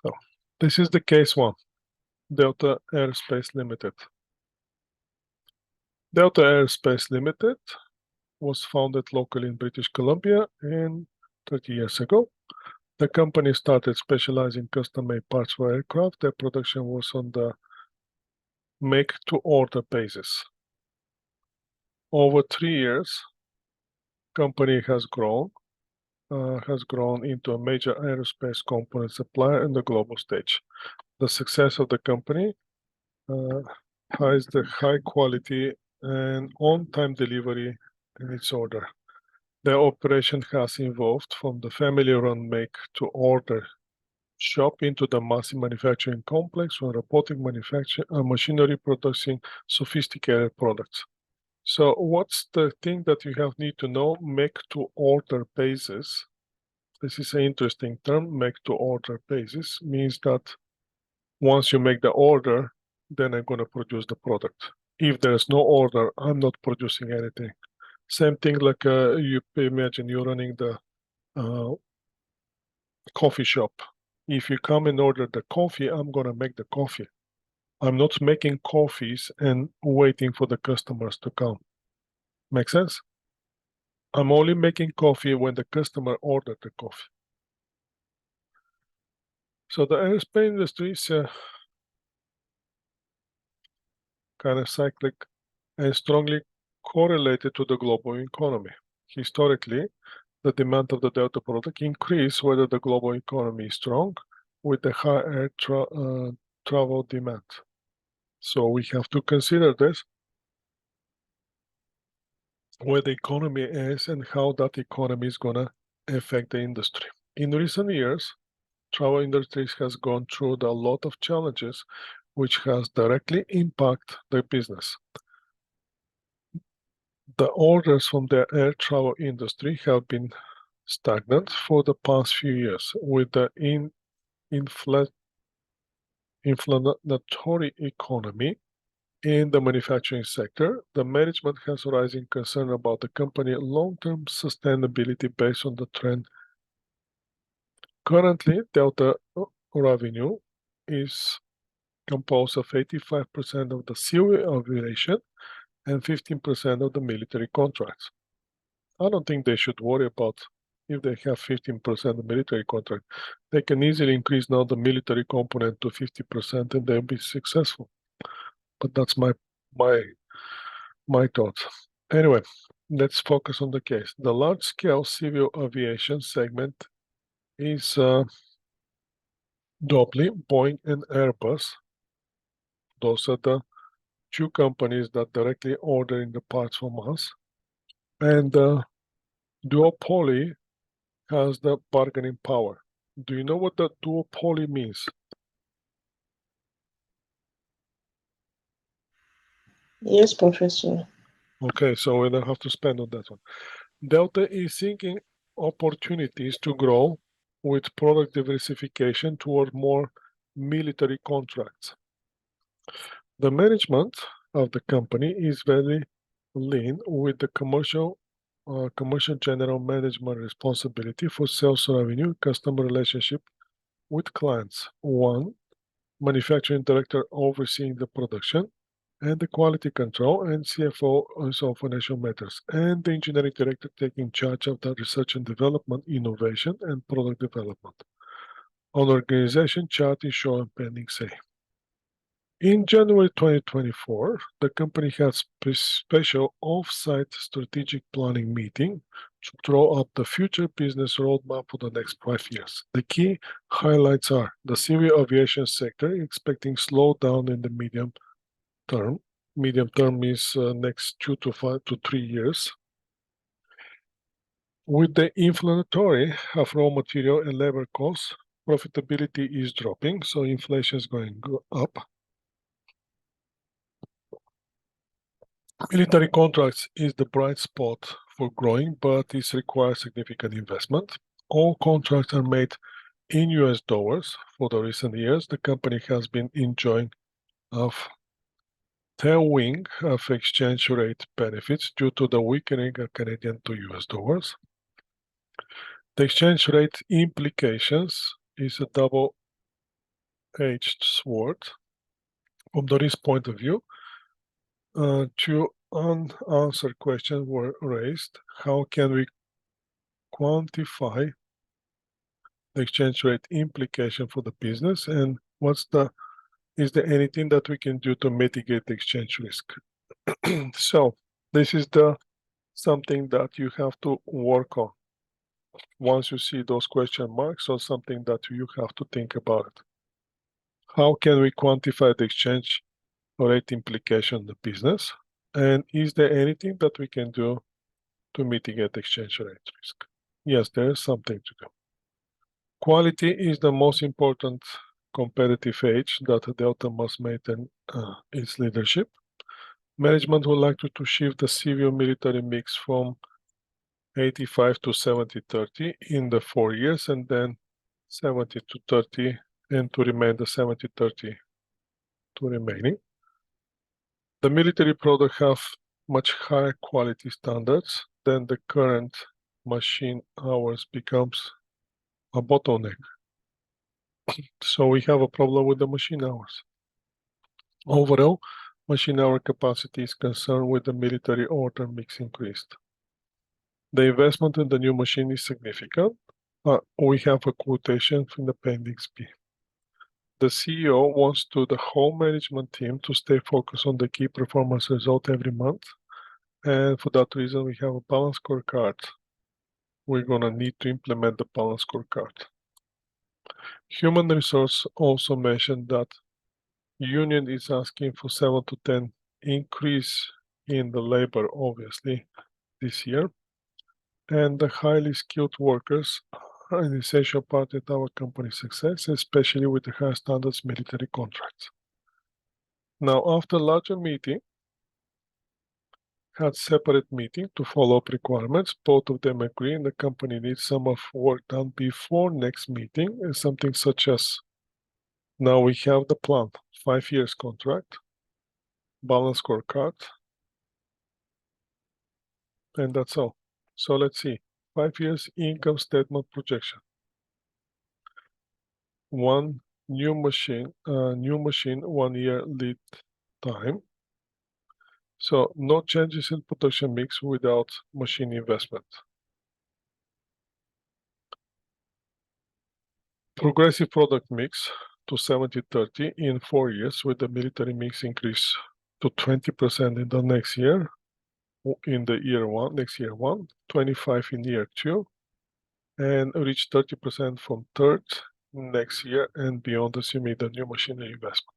So this is the case one, Delta Aerospace Limited. Delta Aerospace Limited was founded locally in British Columbia 30 years ago. The company started specializing in custom-made parts for aircraft. Their production was on the make-to-order basis. Over 3 years, company has grown into a major aerospace component supplier in the global stage. The success of the company hides the high quality and on-time delivery in its order. Their operation has evolved from the family-run make-to-order shop into the massive manufacturing complex from robotic machinery producing sophisticated products. So what's the thing that you need to know? Make-to-order basis. This is an interesting term. Make-to-order basis means that once you make the order, then I'm going to produce the product. If there's no order, I'm not producing anything. Same thing like you imagine you're running the coffee shop. If you come and order the coffee, I'm going to make the coffee. I'm not making coffees and waiting for the customers to come. Make sense? I'm only making coffee when the customer ordered the coffee. So the aerospace industry is kind of cyclic and strongly correlated to the global economy. Historically, the demand of the Delta product increase whether the global economy is strong with the high air travel demand. So we have to consider this, where the economy is and how that economy is going to affect the industry. In recent years, travel industry has gone through a lot of challenges which has directly impacted the business. The orders from the air travel industry have been stagnant for the past few years with the inflationary economy in the manufacturing sector. The management has rising concern about the company's long-term sustainability based on the trend. Currently, Delta revenue is composed of 85% of the civil aviation and 15% of the military contracts. I don't think they should worry about if they have 15% of military contract. They can easily increase now the military component to 50% and they'll be successful. But that's my thoughts. Anyway, let's focus on the case. The large-scale civil aviation segment is Dobley, Boeing, and Airbus. Those are the two companies that directly ordering the parts from us. And duopoly has the bargaining power. Do you know what the duopoly means? Yes, Professor. Okay, so we don't have to spend on that one. Delta is seeking opportunities to grow with product diversification toward more military contracts. The management of the company is very lean with the commercial general management responsibility for sales revenue, customer relationship with clients. One, manufacturing director overseeing the production and the quality control, and CFO also financial matters, and the engineering director taking charge of the research and development, innovation, and product development. On organization chart is shown pending say. In January 2024, the company has a special off-site strategic planning meeting to draw up the future business roadmap for the next 5 years. The key highlights are the civil aviation sector expecting slowdown in the medium term. Medium term is next 2 to 3 years. With the inflationary of raw material and labor costs, profitability is dropping, so inflation is going up. Military contracts is the bright spot for growing, but this requires significant investment. All contracts are made in US dollars. For the recent years, the company has been enjoying of tailwind of exchange rate benefits due to the weakening of Canadian to US dollars. The exchange rate implications is a double edged sword. From the risk point of view, two unanswered questions were raised. How can we quantify the exchange rate implication for the business, and is there anything that we can do to mitigate the exchange risk? So this is something that you have to work on. Once you see those question marks, or something that you have to think about it. How can we quantify the exchange rate implication of the business? And is there anything that we can do to mitigate exchange rate risk? Yes, there is something to do. Quality is the most important competitive edge that Delta must maintain its leadership. Management would like to shift the civil military mix from 85 to 70-30 in the 4 years, and then 70-30, and to remain the 70-30 to remaining. The military product have much higher quality standards than the current machine hours becomes a bottleneck. So we have a problem with the machine hours. Overall, machine hour capacity is concerned with the military order mix increased. The investment in the new machine is significant. We have a quotation from the appendix B. The CEO wants the whole management team to stay focused on the key performance result every month. And for that reason, we have a balanced scorecard. We're gonna need to implement the balanced scorecard. Human resource also mentioned that union is asking for 7 to 10 increase in the labor, obviously, this year. And the highly skilled workers are an essential part of our company's success, especially with the high standards military contracts. Now, after larger meeting, had separate meeting to follow up requirements. Both of them agree, and the company needs some of work done before next meeting, and something such as, now we have the plan, 5 years contract, balance scorecard, and that's all. So let's see, 5 years income statement projection. One new machine, 1 year lead time. So no changes in production mix without machine investment. Progressive product mix to 70-30 in 4 years, with the military mix increase to 20% in the next year, in the year one, next year one, 25 in year two, and reach 30% from third next year and beyond, assuming the new machinery investment.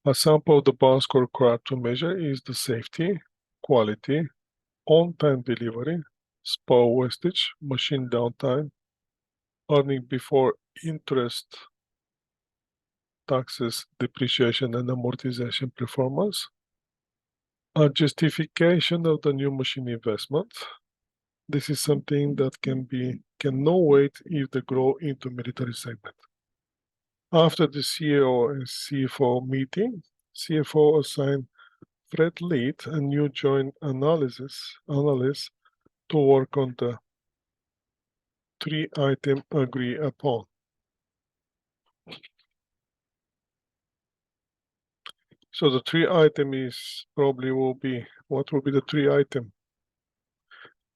A sample of the balance scorecard to measure is the safety, quality, on-time delivery, spare wastage, machine downtime, earning before interest, taxes, depreciation, and amortization performance, a justification of the new machine investment. This is something that can no wait if they grow into military segment. After the CEO and CFO meeting, CFO assigned Fred Lead, a new joint analyst, to work on the 3 items agreed upon. So the 3 items is probably will be, what will be the 3 items?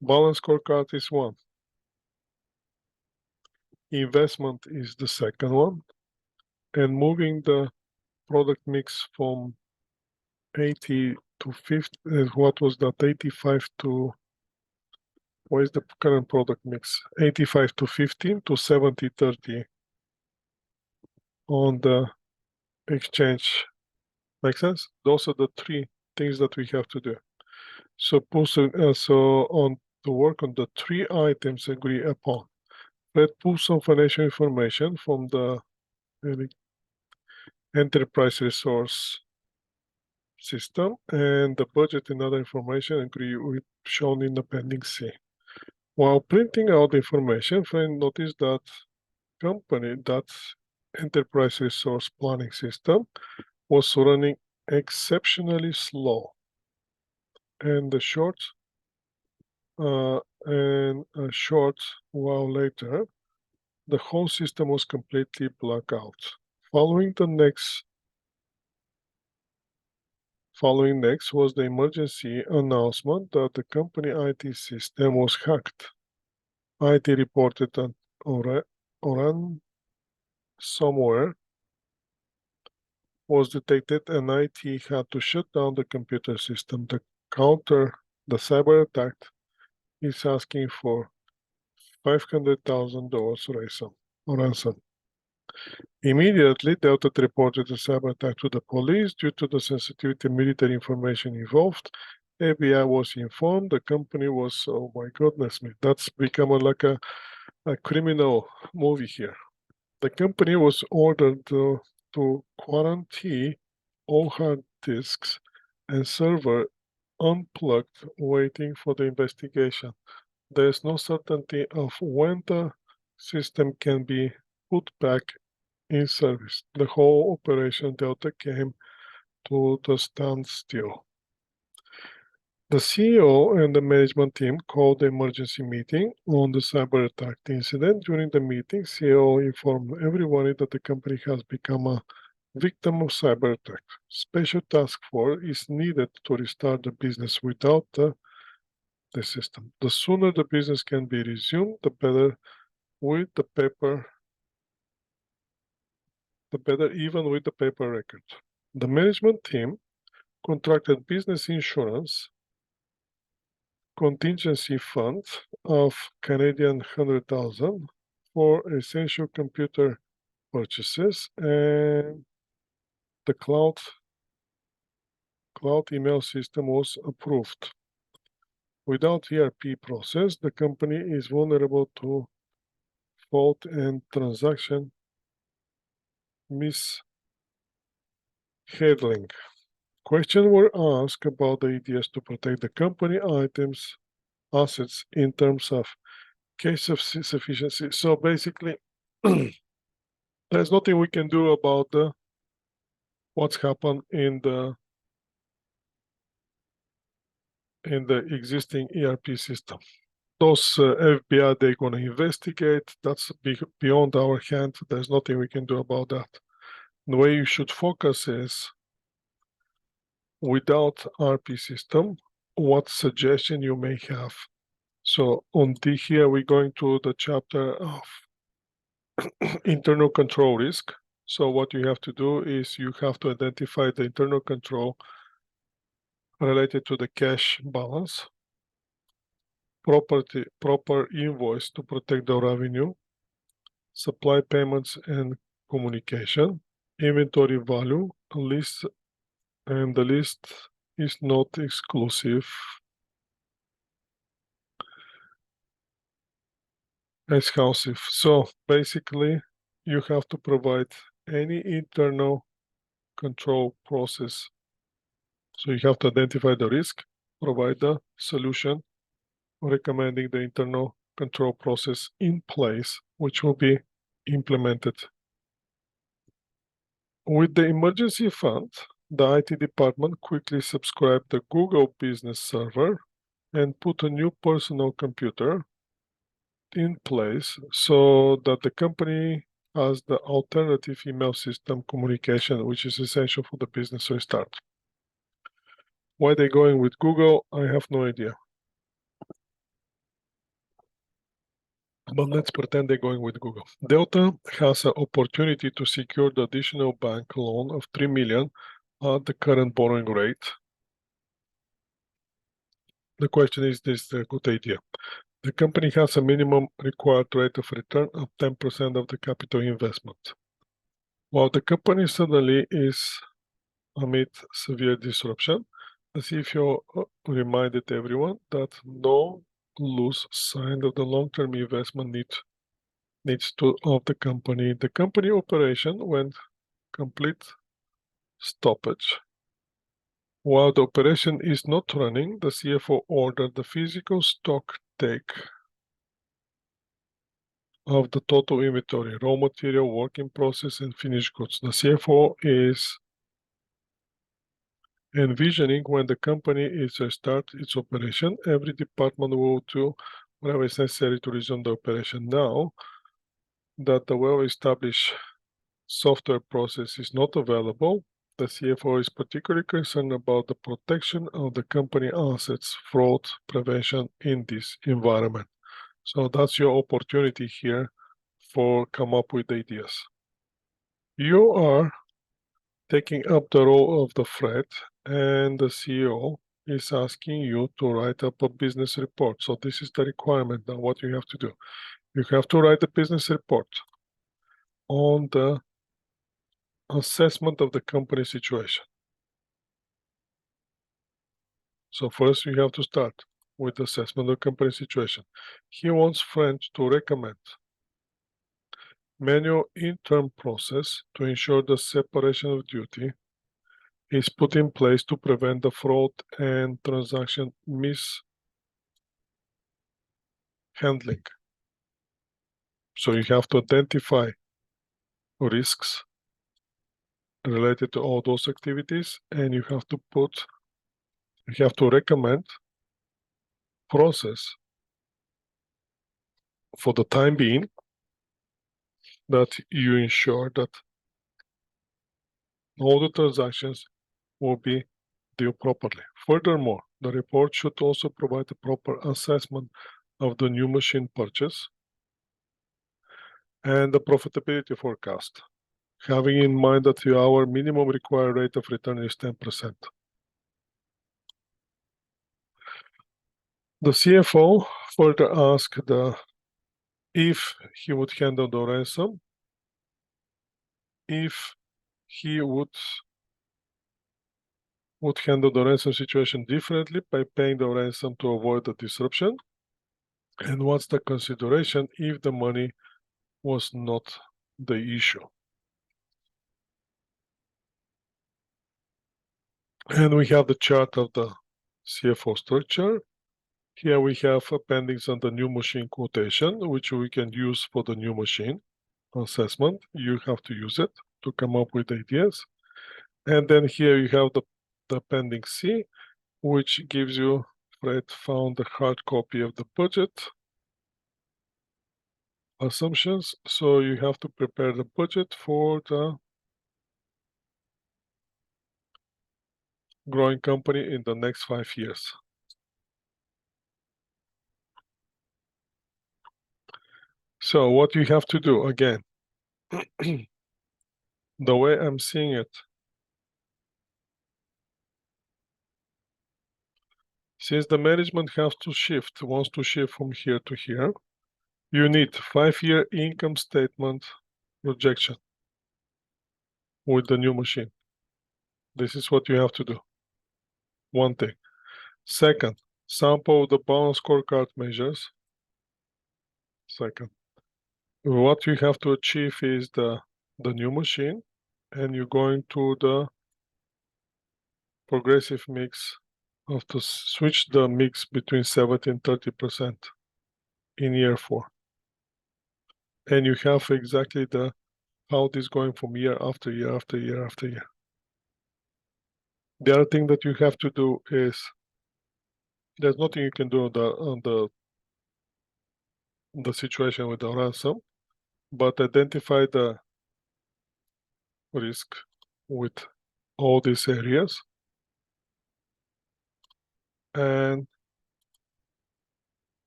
Balance scorecard is one. Investment is the second one. And moving the product mix from 80 to 50, what was that, 85 to, what is the current product mix? 85 to 15 to 70-30 on the exchange. Make sense? Those are the 3 things that we have to do. So to work on the 3 items agreed upon. Let's pull some financial information from the enterprise resource system, and the budget and other information agree with shown in appendix C. While printing out the information, friend, notice that that enterprise resource planning system was running exceptionally slow. And a short while later, the whole system was completely blacked out. Following next was the emergency announcement that the company IT system was hacked. IT reported that ransomware was detected and IT had to shut down the computer system. To counter the cyber attack is asking for $500,000 ransom. Immediately, Delta reported the cyber attack to the police. Due to the sensitivity of military information involved, FBI was informed. The company was, oh my goodness me, that's become like a criminal movie here. The company was ordered to quarantine all hard disks and server unplugged, waiting for the investigation. There is no certainty of when the system can be put back in service. The whole Operation Delta came to the standstill. The CEO and the management team called the emergency meeting on the cyber attack incident. During the meeting, CEO informed everyone that the company has become a victim of cyber attack. Special task force is needed to restart the business without the system. The sooner the business can be resumed, the better with the paper, even with the paper record. The management team contracted business insurance contingency fund of Canadian 100,000 for essential computer purchases, and the cloud email system was approved. Without ERP process, the company is vulnerable to fault and transaction mishandling. Questions were asked about the ideas to protect the company assets in terms of case of sufficiency. So basically, there's nothing we can do about what's happened in the existing ERP system. Those FBI, they're going to investigate. That's beyond our hand. There's nothing we can do about that. The way you should focus is, without ERP system, what suggestion you may have. So on here, we're going to the chapter of internal control risk. So what you have to do is you have to identify the internal control related to the cash balance, proper invoice to protect the revenue, supply payments and communication, inventory value, list, and the list is not exclusive. Exclusive. So basically, you have to provide any internal control process. So you have to identify the risk, provide the solution, recommending the internal control process in place, which will be implemented. With the emergency fund, the IT department quickly subscribed the Google Business Server and put a new personal computer in place so that the company has the alternative email system communication, which is essential for the business restart. Why they're going with Google, I have no idea. But let's pretend they're going with Google. Delta has an opportunity to secure the additional bank loan of $3 million at the current borrowing rate. The question is this a good idea? The company has a minimum required rate of return of 10% of the capital investment. While the company suddenly is amid severe disruption, the CFO reminded everyone that no lose sight of the long-term investment needs to of the company. The company operation went complete stoppage. While the operation is not running, the CFO ordered the physical stock take of the total inventory, raw material, work in process, and finished goods. The CFO is envisioning when the company is restart its operation, every department will do whatever is necessary to resume the operation. Now that the well-established software process is not available, the CFO is particularly concerned about the protection of the company assets, fraud prevention in this environment. So that's your opportunity here for come up with ideas. You are taking up the role of the threat, and the CEO is asking you to write up a business report. So this is the requirement now, what you have to do. You have to write a business report on the assessment of the company situation. So first you have to start with the assessment of company situation. He wants French to recommend manual interim process to ensure the separation of duty is put in place to prevent the fraud and transaction mishandling. So you have to identify risks related to all those activities, and you have to recommend process for the time being that you ensure that all the transactions will be due properly. Furthermore, the report should also provide a proper assessment of the new machine purchase and the profitability forecast, having in mind that our minimum required rate of return is 10%. The CFO further asked if he would handle the ransom, if he would handle the ransom situation differently by paying the ransom to avoid the disruption, and what's the consideration if the money was not the issue. And we have the chart of the CFO structure. Here we have appendix on the new machine quotation, which we can use for the new machine assessment. You have to use it to come up with ideas. And then here you have the appendix C, which gives you, Fred found the hard copy of the budget assumptions. So you have to prepare the budget for the growing company in the next 5 years. So what you have to do again, the way I'm seeing it, since the management wants to shift from here to here, you need 5-year income statement projection with the new machine. This is what you have to do. One thing. Second, sample of the balance scorecard measures. Second, what you have to achieve is the new machine, and you're going to the progressive mix of to switch the mix between 70 and 30% in year 4. And you have exactly how this going from year after year after year after year. The other thing that you have to do is there's nothing you can do on the situation with the ransom, but identify the risk with all these areas, and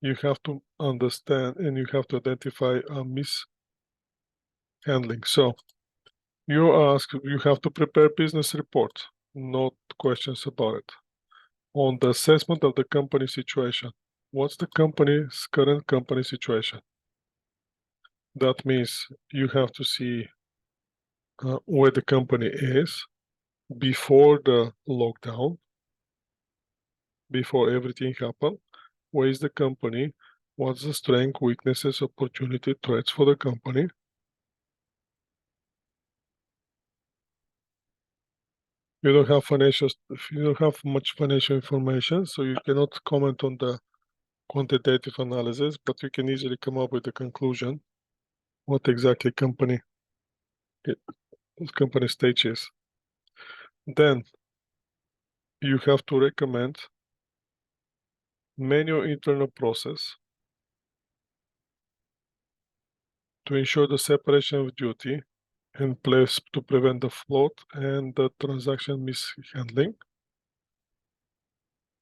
you have to understand and you have to identify a mishandling. So you have to prepare business report, not questions about it, on the assessment of the company situation. What's the company's current company situation? That means you have to see where the company is before the lockdown, before everything happened. Where is the company? What's the strength, weaknesses, opportunity, threats for the company? You don't have much financial information, so you cannot comment on the quantitative analysis, but you can easily come up with a conclusion what exactly company stage is. Then you have to recommend manual internal process to ensure the separation of duty in place to prevent the float and the transaction mishandling.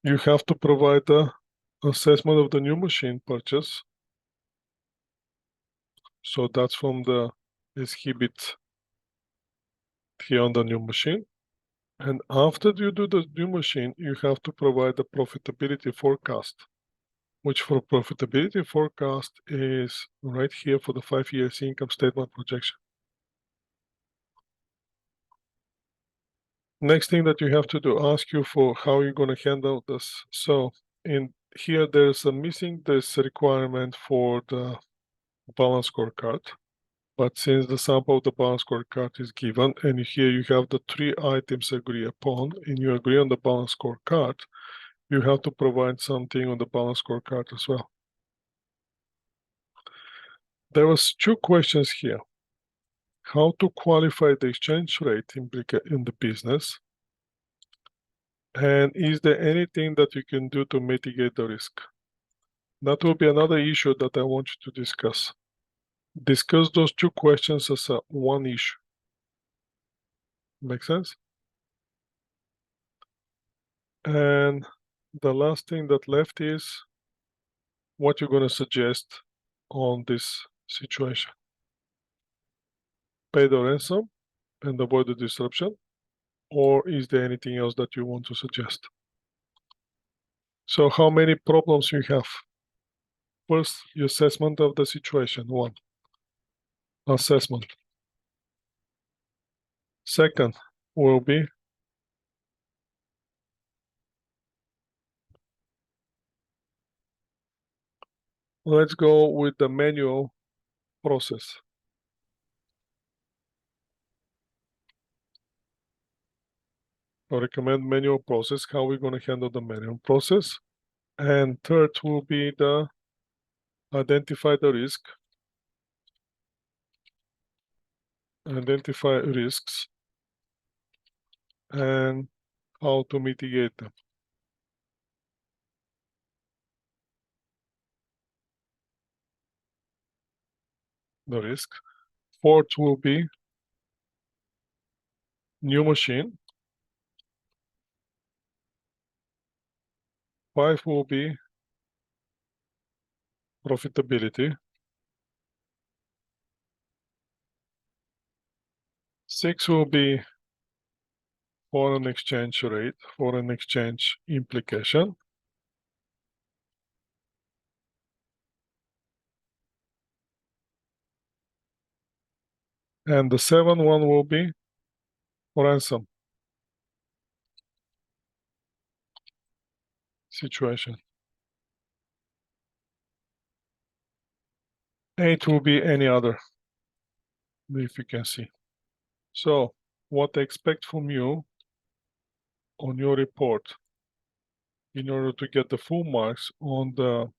You have to provide the assessment of the new machine purchase. So that's from the exhibit here on the new machine. And after you do the new machine, you have to provide the profitability forecast, which for profitability forecast is right here for the 5 years income statement projection. Next thing that you have to do, ask you for how you're going to handle this. So in here, there's a missing this requirement for the balance scorecard. But since the sample of the balance scorecard is given, and here you have the 3 items agreed upon, and you agree on the balance scorecard, you have to provide something on the balance scorecard as well. There was 2 questions here. How to qualify the exchange rate in the business? And is there anything that you can do to mitigate the risk? That will be another issue that I want you to discuss. Discuss those 2 questions as one issue. Make sense? And the last thing that left is what you're going to suggest on this situation. Pay the ransom and avoid the disruption, or is there anything else that you want to suggest? So how many problems you have? First, your assessment of the situation, 1. Assessment. Second will be let's go with the manual process. I recommend manual process, how we're going to handle the manual process. And third will be the identify the risk. Identify risks and how to mitigate them. The risk. Fourth will be new machine. 5 will be profitability. 6 will be foreign exchange rate, foreign exchange implication. And the 7th one will be ransom situation. 8 will be any other, if you can see. So what I expect from you on your report in order to get the full marks on the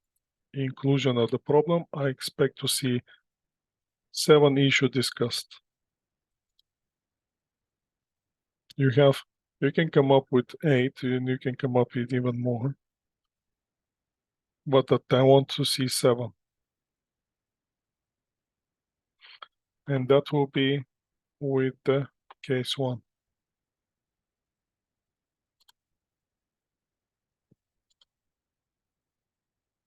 inclusion of the problem, I expect to see 7 issues discussed. You can come up with 8 and you can come up with even more. But I want to see 7. And that will be with the case 1.